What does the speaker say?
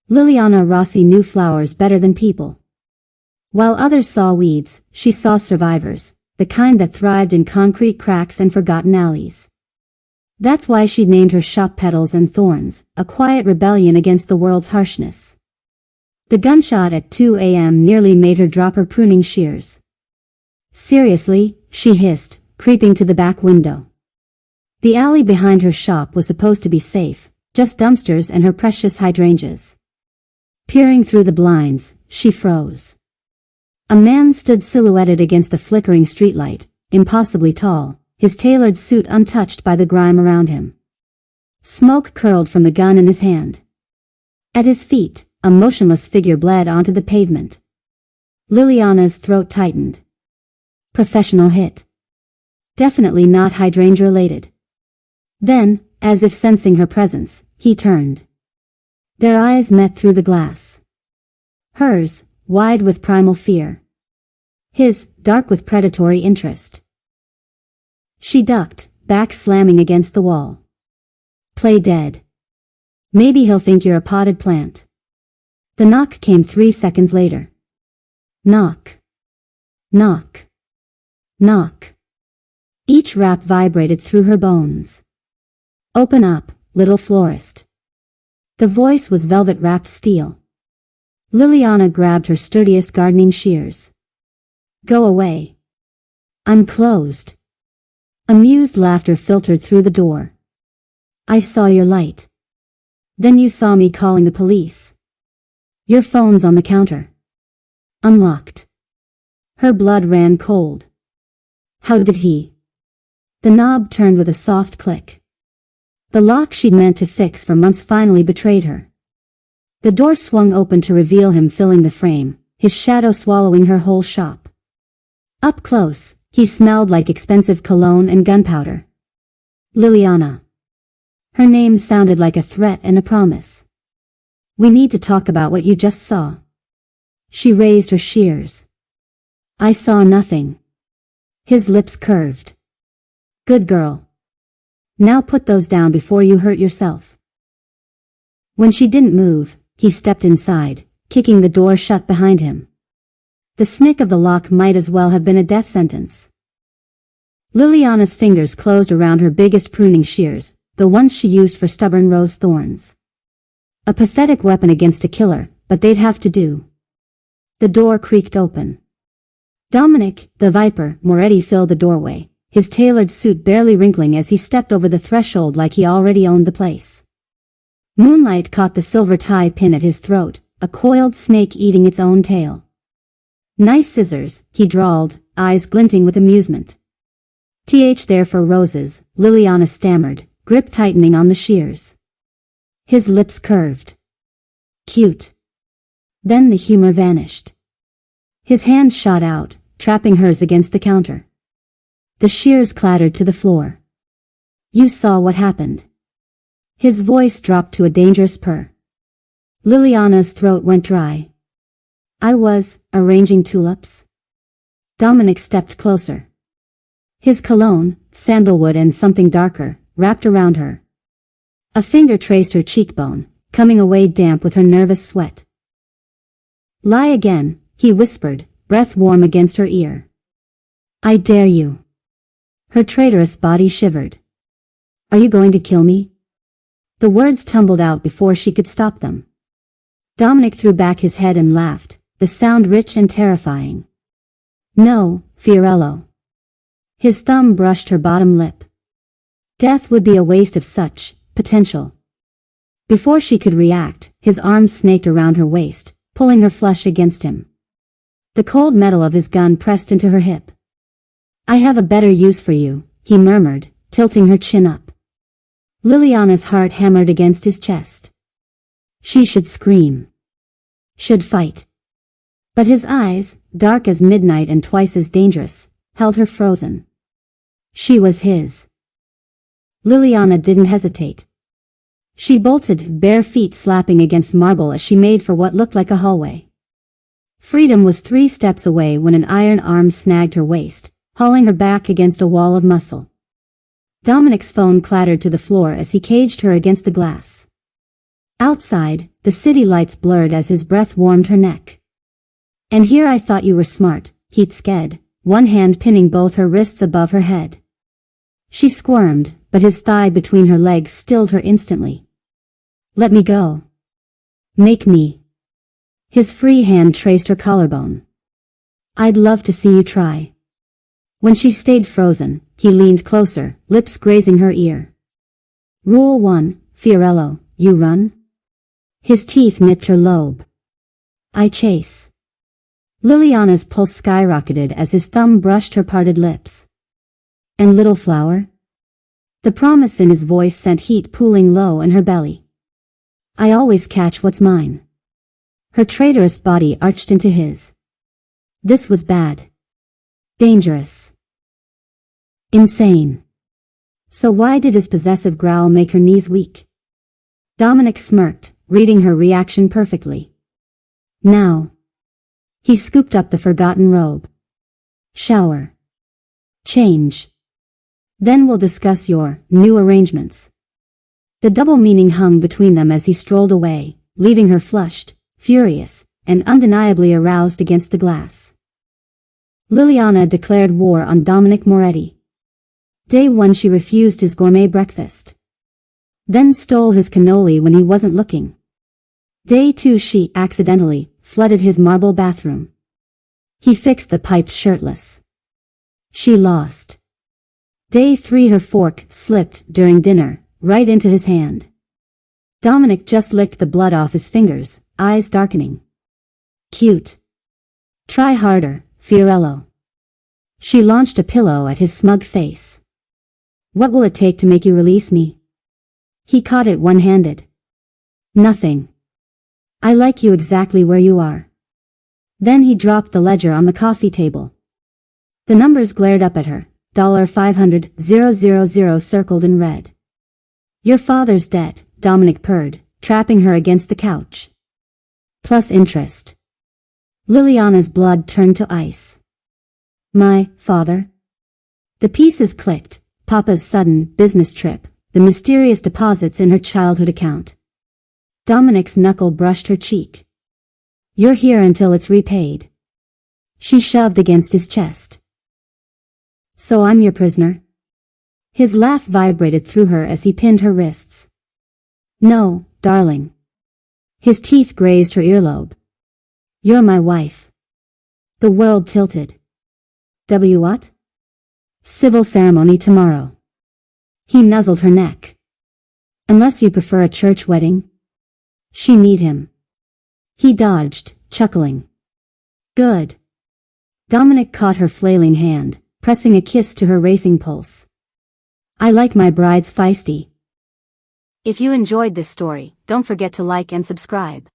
Liliana Rossi knew flowers better than people. While others saw weeds, she saw survivors, the kind that thrived in concrete cracks and forgotten alleys. That's why she'd named her shop Petals and Thorns, a quiet rebellion against the world's harshness. The gunshot at 2 a.m. nearly made her drop her pruning shears. Seriously, she hissed, creeping to the back window. The alley behind her shop was supposed to be safe, just dumpsters and her precious hydrangeas. Peering through the blinds, she froze. A man stood silhouetted against the flickering streetlight, impossibly tall, his tailored suit untouched by the grime around him. Smoke curled from the gun in his hand. At his feet, a motionless figure bled onto the pavement. Liliana's throat tightened. Professional hit. Definitely not hydrangea-related. Then, as if sensing her presence, he turned. Their eyes met through the glass. Hers, wide with primal fear. His, dark with predatory interest. She ducked, back slamming against the wall. Play dead. Maybe he'll think you're a potted plant. The knock came 3 seconds later. Knock. Knock. Knock. Each rap vibrated through her bones. Open up, little florist. The voice was velvet-wrapped steel. Liliana grabbed her sturdiest gardening shears. Go away. I'm closed. Amused laughter filtered through the door. I saw your light. Then you saw me calling the police. Your phone's on the counter. Unlocked. Her blood ran cold. How did he? The knob turned with a soft click. The lock she'd meant to fix for months finally betrayed her. The door swung open to reveal him filling the frame, his shadow swallowing her whole shop. Up close, he smelled like expensive cologne and gunpowder. Liliana. Her name sounded like a threat and a promise. We need to talk about what you just saw. She raised her shears. I saw nothing. His lips curved. Good girl. Now put those down before you hurt yourself. When she didn't move, he stepped inside, kicking the door shut behind him. The snick of the lock might as well have been a death sentence. Liliana's fingers closed around her biggest pruning shears, the ones she used for stubborn rose thorns. A pathetic weapon against a killer, but they'd have to do. The door creaked open. Dominic, the Viper, Moretti filled the doorway, his tailored suit barely wrinkling as he stepped over the threshold like he already owned the place. Moonlight caught the silver tie pin at his throat, a coiled snake eating its own tail. Nice scissors, he drawled, eyes glinting with amusement. There for roses, Liliana stammered, grip tightening on the shears. His lips curved. Cute. Then the humor vanished. His hand shot out, trapping hers against the counter. The shears clattered to the floor. You saw what happened. His voice dropped to a dangerous purr. Liliana's throat went dry. I was arranging tulips. Dominic stepped closer. His cologne, sandalwood and something darker, wrapped around her. A finger traced her cheekbone, coming away damp with her nervous sweat. Lie again, he whispered, breath warm against her ear. I dare you. Her traitorous body shivered. Are you going to kill me? The words tumbled out before she could stop them. Dominic threw back his head and laughed, the sound rich and terrifying. No, Fiorello. His thumb brushed her bottom lip. Death would be a waste of such potential. Before she could react, his arms snaked around her waist, pulling her flush against him. The cold metal of his gun pressed into her hip. I have a better use for you, he murmured, tilting her chin up. Liliana's heart hammered against his chest. She should scream. Should fight. But his eyes, dark as midnight and twice as dangerous, held her frozen. She was his. Liliana didn't hesitate. She bolted, bare feet slapping against marble as she made for what looked like a hallway. Freedom was 3 steps away when an iron arm snagged her waist, hauling her back against a wall of muscle. Dominic's phone clattered to the floor as he caged her against the glass. Outside, the city lights blurred as his breath warmed her neck. And here I thought you were smart, he'd said, one hand pinning both her wrists above her head. She squirmed, but his thigh between her legs stilled her instantly. Let me go. Make me. His free hand traced her collarbone. I'd love to see you try. When she stayed frozen, he leaned closer, lips grazing her ear. Rule 1, Fiorello, you run? His teeth nipped her lobe. I chase. Liliana's pulse skyrocketed as his thumb brushed her parted lips. And little flower? The promise in his voice sent heat pooling low in her belly. I always catch what's mine. Her traitorous body arched into his. This was bad. Dangerous. Insane. So why did his possessive growl make her knees weak? Dominic smirked, reading her reaction perfectly. Now. He scooped up the forgotten robe. Shower. Change. Then we'll discuss your new arrangements. The double meaning hung between them as he strolled away, leaving her flushed, furious, and undeniably aroused against the glass. Liliana declared war on Dominic Moretti. Day 1 she refused his gourmet breakfast. Then stole his cannoli when he wasn't looking. Day 2 she accidentally flooded his marble bathroom. He fixed the pipes shirtless. She lost. Day 3 her fork slipped during dinner, right into his hand. Dominic just licked the blood off his fingers, eyes darkening. Cute. Try harder, Fiorello. She launched a pillow at his smug face. What will it take to make you release me? He caught it one-handed. Nothing. I like you exactly where you are. Then he dropped the ledger on the coffee table. The numbers glared up at her, $500,000 circled in red. Your father's debt, Dominic purred, trapping her against the couch. Plus interest. Liliana's blood turned to ice. My father? The pieces clicked, Papa's sudden business trip, the mysterious deposits in her childhood account. Dominic's knuckle brushed her cheek. You're here until it's repaid. She shoved against his chest. So I'm your prisoner? His laugh vibrated through her as he pinned her wrists. No, darling. His teeth grazed her earlobe. You're my wife. The world tilted. What? Civil ceremony tomorrow. He nuzzled her neck. Unless you prefer a church wedding? She kneed him. He dodged, chuckling. Good. Dominic caught her flailing hand, pressing a kiss to her racing pulse. I like my brides feisty. If you enjoyed this story, don't forget to like and subscribe.